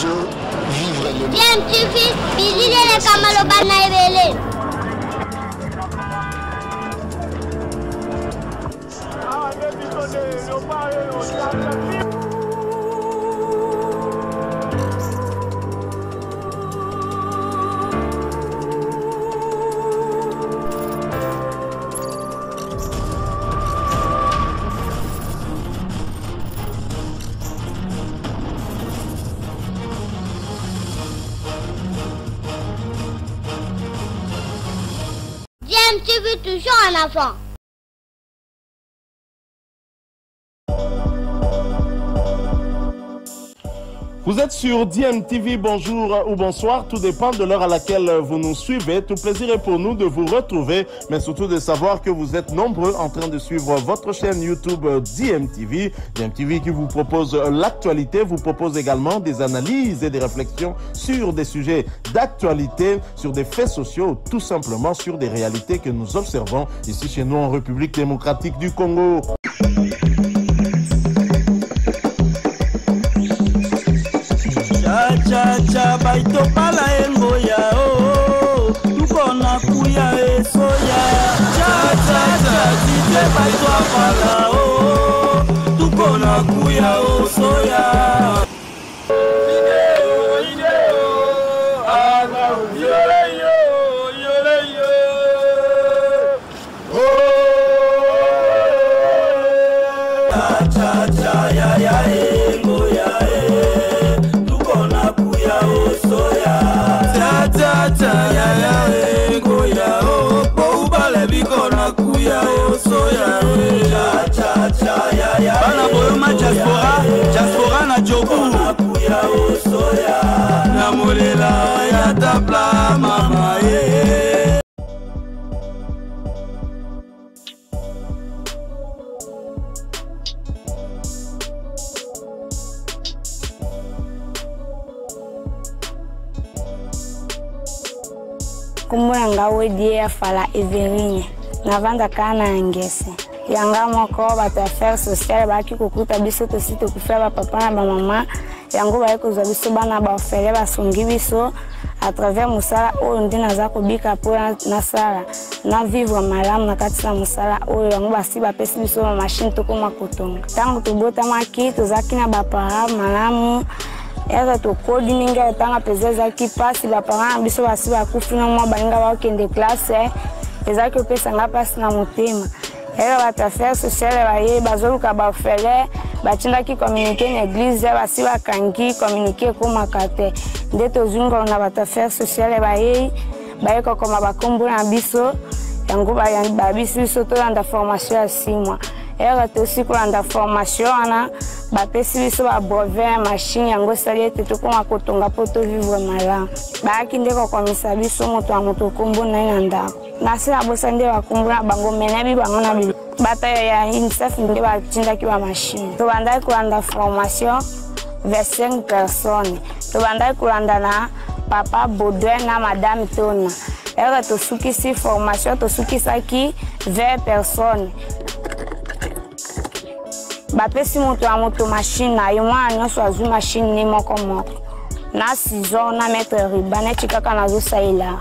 toujours vivre le monde. GMTV, Billy le Kamalobana Ebele. GMTV toujours en avant. Vous êtes sur DMTV, bonjour ou bonsoir, tout dépend de l'heure à laquelle vous nous suivez. Tout plaisir est pour nous de vous retrouver, mais surtout de savoir que vous êtes nombreux en train de suivre votre chaîne YouTube DMTV. DMTV qui vous propose l'actualité, vous propose également des analyses et des réflexions sur des sujets d'actualité, sur des faits sociaux, tout simplement sur des réalités que nous observons ici chez nous en République démocratique du Congo. Cha baito pala engoya oh tukona kuya esoya cha dite baito pala oh tukona kuya osoya Diaspora na jobu na molela ya tabla mama Kumuranga wedi ya fala Everine na vanda kana ngese yanga moko bata faire social baki kukuta biso to site ku faire papa na ba mama yango ba ko biso bana ba ofele ba songi biso à travers musala o ndina za ko bika po na sala na vivre malamu na kati na musala o yango basi ba pesi biso ma machine to ko makotonga tango to bota maki to zaki na ba para malamu eza to kodi ninga tanga pezeza ki pasi ba para biso basi ba kufina mo balinga ba kende classe ezaki pesa nga pasi na motema. Elle va te faire social, elle va bazoluka ba ofele, ba tinda ki communiquer na église, ba si ba kangi communiquer ko makate. Ndeto zungo na ba te faire social, ba ko koma ba kombo na biso, yango ba biso to anda formation ya 6 mois. Elle va te aussi ko anda formation na ba pesi biso ba brevet machine yango sali te to ko makotonga poto vivre malamu. Ba kinde ko komisa biso moto a moto kombo na ndako. Nasi abosande wakumbura bango menebi bango na bibi bata ya INSEF nde batinda ki ba machine to bandai kulanda formation 25 personnes to bandai kulanda na papa Baudouin na madame Tona ere to sukisi formation to sukisa ki 20 personnes ba pesi moto a moto machine na yo mwana so azu machine ni moko na 6 ans na mettre ribane chikaka na zo saila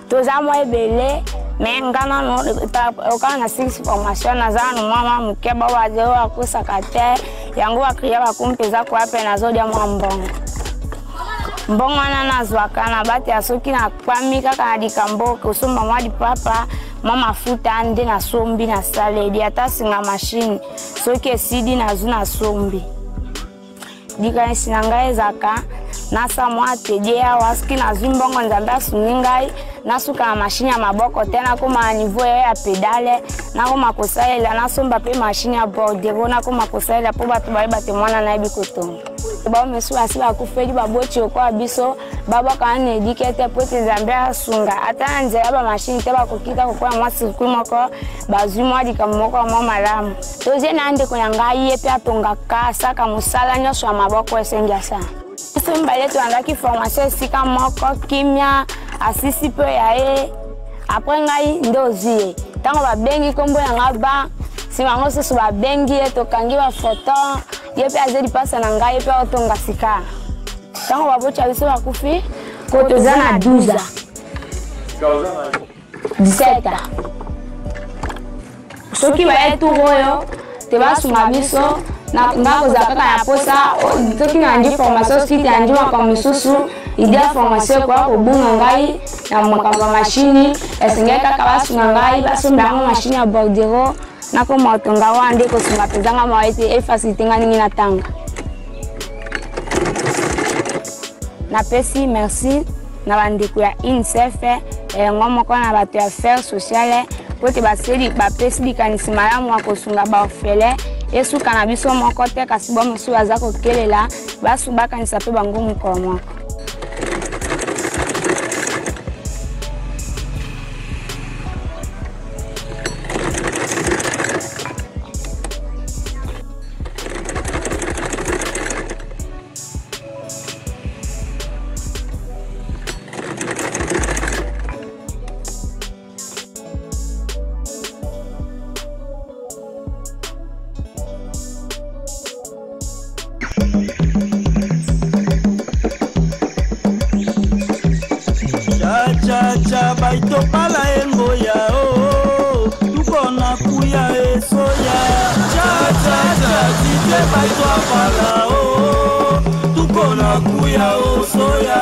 toza mo ebele mengana no okana 6 formation na zanu mama mukeba waje wa kusakate yango akriya bakumpeza kwa pe na zodia mbongo mbongo na zwakana bati asoki na kwamika kana dikamboka usumba mwadi papa mama futa ande na sombi na saledi atasinga machine soki esidi na zuna sombi dika sinangae zaka nasa mwate dia waski na zimbongo nzanda suningai nasuka machine ya maboko tena kuma niveau ya pedale na kuma kosaela nasomba pe machine ya bordeaux na kuma kosaela po batu bate mwana na bikotonga ba mesu asiba kufeli babochi kwa biso baba kana edikete pote zambia sunga ata nzela ba machine te ba kokita kwa mwasi kumoko bazuma dikamoko mo malamu toje na ande kunyanga yepe atonga kasa ka musala nyoso ya maboko esengia sana Simba letu andaki formation sika moko kimia asisi pe yae après ngai ndozie tango ba bengi kombo yanga ba simango susu ba bengi to kangi ba photo yepe azeli pasa na ngai pe otonga sika Tango babotya biso bakufi ko toza na 12 17 soki baye tour oyo te basunga biso nakozala kaka na posa soki nandi formation soki te andi makambo misusu idea formation ekoya kobunga ngai na makambo ya mashini esengeli kaka basunga ngai basomba yango mashini ya bordero nakoma otonga wana nde kosunga mpezanga mawa ete efasilite nga ningi natanga. Napesi merci na bandeko ya UNICEF ngo moko na bato ya affaires sociales po te baseli bapesi likanisi malamu ya kosunga baorphelin esuka na biso moko te kasi bo mosusu aza kokelela basu bakanisa mpe bango mokolo moko. Cha baito pala engoya oh tukona kuya esoya cha tite baito pala oh tukona kuya osoya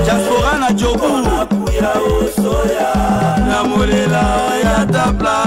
diaspora na jobu na molela ya tabla